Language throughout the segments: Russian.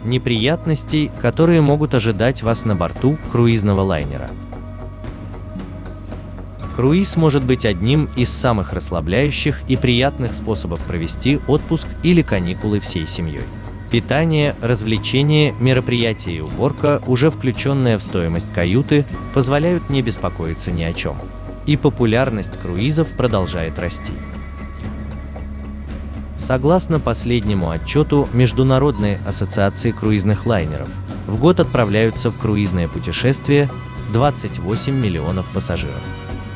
Неприятностей, которые могут ожидать вас на борту круизного лайнера. Круиз может быть одним из самых расслабляющих и приятных способов провести отпуск или каникулы всей семьей. Питание, развлечения, мероприятия и уборка, уже включенные в стоимость каюты, позволяют не беспокоиться ни о чем. И популярность круизов продолжает расти. Согласно последнему отчету Международной ассоциации круизных лайнеров, в год отправляются в круизное путешествие 28 миллионов пассажиров.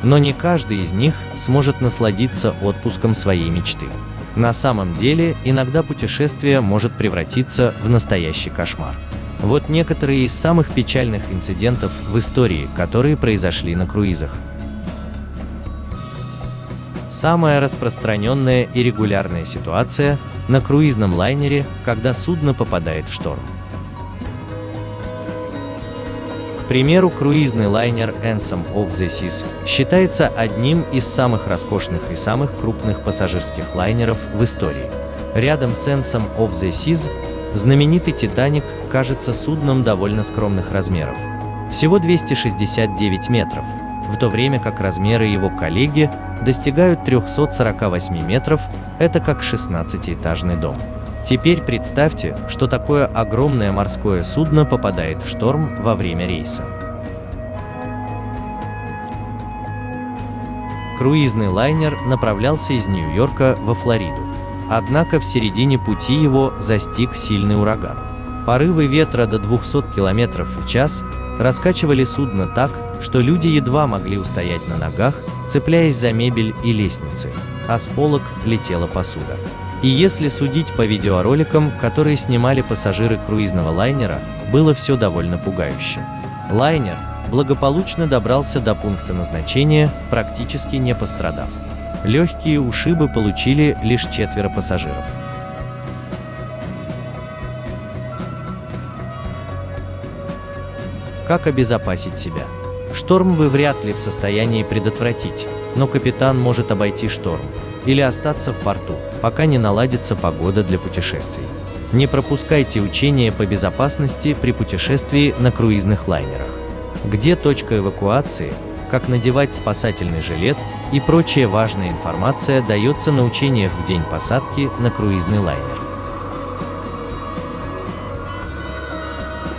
Но не каждый из них сможет насладиться отпуском своей мечты. На самом деле, иногда путешествие может превратиться в настоящий кошмар. Вот некоторые из самых печальных инцидентов в истории, которые произошли на круизах. Самая распространенная и регулярная ситуация на круизном лайнере, когда судно попадает в шторм. К примеру, круизный лайнер Anthem of the Seas считается одним из самых роскошных и самых крупных пассажирских лайнеров в истории. Рядом с Anthem of the Seas знаменитый Титаник кажется судном довольно скромных размеров. Всего 269 метров, в то время как размеры его коллеги достигают 348 метров, это как 16-этажный дом. Теперь представьте, что такое огромное морское судно попадает в шторм во время рейса. Круизный лайнер направлялся из Нью-Йорка во Флориду. Однако в середине пути его застиг сильный ураган. Порывы ветра до 200 км в час раскачивали судно так, что люди едва могли устоять на ногах, цепляясь за мебель и лестницы, а с полок летела посуда. И если судить по видеороликам, которые снимали пассажиры круизного лайнера, было все довольно пугающе. Лайнер благополучно добрался до пункта назначения, практически не пострадав. Легкие ушибы получили лишь 4 пассажиров. Как обезопасить себя? Шторм вы вряд ли в состоянии предотвратить, но капитан может обойти шторм или остаться в порту, пока не наладится погода для путешествий. Не пропускайте учения по безопасности при путешествии на круизных лайнерах. Где точка эвакуации, как надевать спасательный жилет и прочая важная информация дается на учениях в день посадки на круизный лайнер.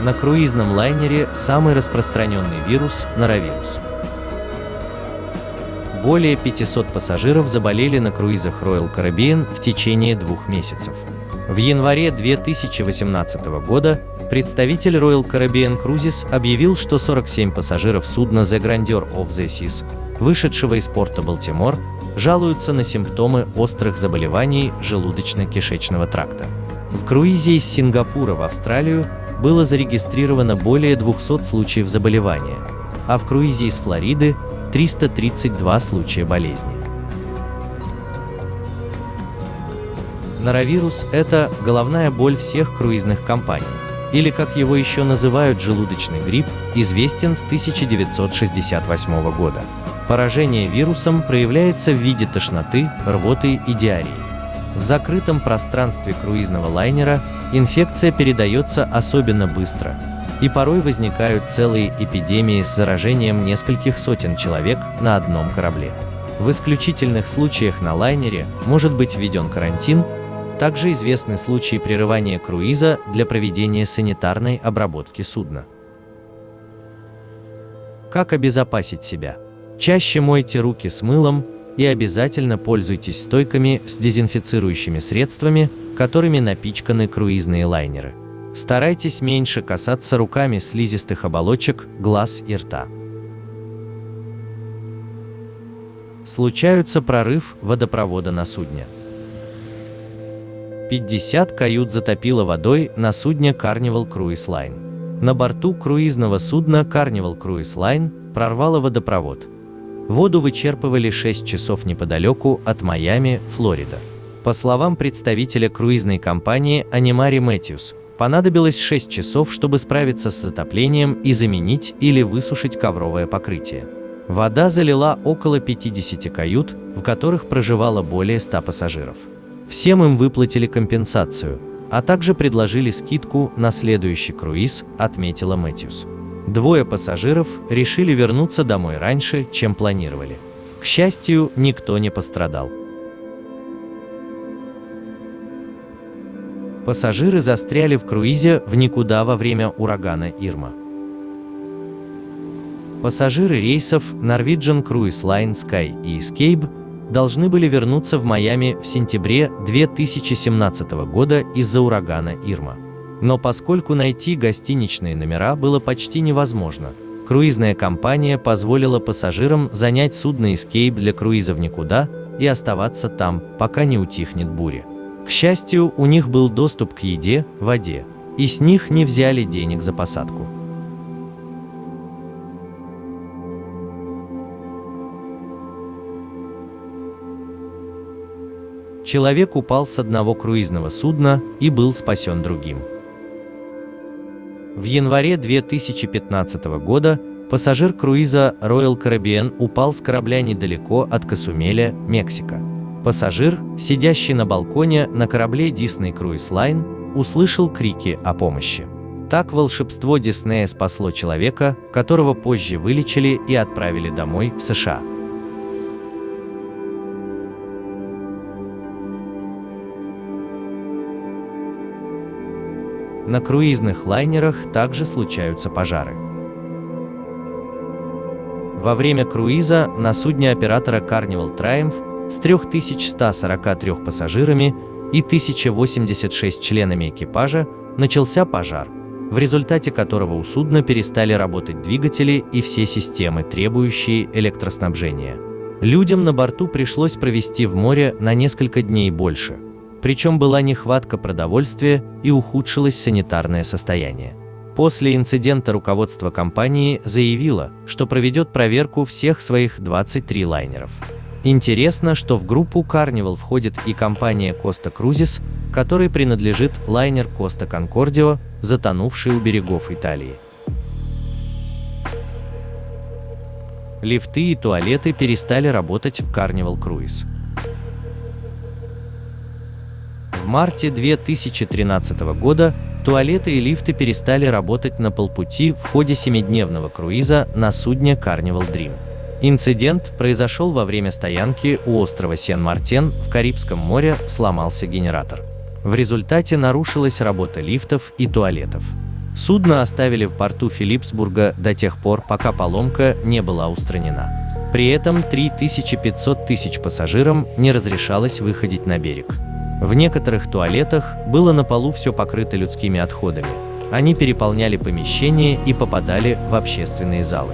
На круизном лайнере самый распространенный вирус – норовирус. Более 500 пассажиров заболели на круизах Royal Caribbean в течение 2 месяцев. В январе 2018 года представитель Royal Caribbean Cruises объявил, что 47 пассажиров судна The Grandeur of the Seas, вышедшего из порта Балтимор, жалуются на симптомы острых заболеваний желудочно-кишечного тракта. В круизе из Сингапура в Австралию было зарегистрировано более 200 случаев заболевания, а в круизе из Флориды – 332 случая болезни. Норовирус – это головная боль всех круизных компаний, или, как его еще называют, желудочный грипп, известен с 1968 года. Поражение вирусом проявляется в виде тошноты, рвоты и диареи. В закрытом пространстве круизного лайнера инфекция передается особенно быстро, и порой возникают целые эпидемии с заражением нескольких сотен человек на одном корабле. В исключительных случаях на лайнере может быть введен карантин, также известны случаи прерывания круиза для проведения санитарной обработки судна. Как обезопасить себя? Чаще мойте руки с мылом и обязательно пользуйтесь стойками с дезинфицирующими средствами, которыми напичканы круизные лайнеры. Старайтесь меньше касаться руками слизистых оболочек глаз и рта. Случаются прорыв водопровода на судне. 50 кают затопило водой на судне Carnival Cruise Line. На борту круизного судна Carnival Cruise Line прорвало водопровод. Воду вычерпывали 6 часов неподалеку от Майами, Флорида. По словам представителя круизной компании Анимари Мэтьюс, понадобилось 6 часов, чтобы справиться с затоплением и заменить или высушить ковровое покрытие. Вода залила около 50 кают, в которых проживало более 100 пассажиров. Всем им выплатили компенсацию, а также предложили скидку на следующий круиз, отметила Мэтьюс. Двое пассажиров решили вернуться домой раньше, чем планировали. К счастью, никто не пострадал. Пассажиры застряли в круизе в никуда во время урагана Ирма. Пассажиры рейсов Norwegian Cruise Line Sky и Escape должны были вернуться в Майами в сентябре 2017 года из-за урагана Ирма. Но поскольку найти гостиничные номера было почти невозможно, круизная компания позволила пассажирам занять судно Escape для круиза в никуда и оставаться там, пока не утихнет буря. К счастью, у них был доступ к еде, воде, и с них не взяли денег за посадку. Человек упал с одного круизного судна и был спасен другим. В январе 2015 года пассажир круиза Royal Caribbean упал с корабля недалеко от Козумеля, Мексика. Пассажир, сидящий на балконе на корабле Disney Cruise Line, услышал крики о помощи. Так волшебство Диснея спасло человека, которого позже вылечили и отправили домой в США. На круизных лайнерах также случаются пожары. Во время круиза на судне оператора Carnival Triumph с 3143 пассажирами и 1086 членами экипажа начался пожар, в результате которого у судна перестали работать двигатели и все системы, требующие электроснабжения. Людям на борту пришлось провести в море на несколько дней больше, причем была нехватка продовольствия и ухудшилось санитарное состояние. После инцидента руководство компании заявило, что проведет проверку всех своих 23 лайнеров. Интересно, что в группу Carnival входит и компания Costa Cruises, которой принадлежит лайнер Costa Concordia, затонувший у берегов Италии. Лифты и туалеты перестали работать в Carnival Cruise. В марте 2013 года туалеты и лифты перестали работать на полпути в ходе 7-дневного круиза на судне Carnival Dream. Инцидент произошел во время стоянки у острова Сен-Мартен в Карибском море, сломался генератор. В результате нарушилась работа лифтов и туалетов. Судно оставили в порту Филипсбурга до тех пор, пока поломка не была устранена. При этом 3500 тысяч пассажирам не разрешалось выходить на берег. В некоторых туалетах было на полу все покрыто людскими отходами. Они переполняли помещения и попадали в общественные залы.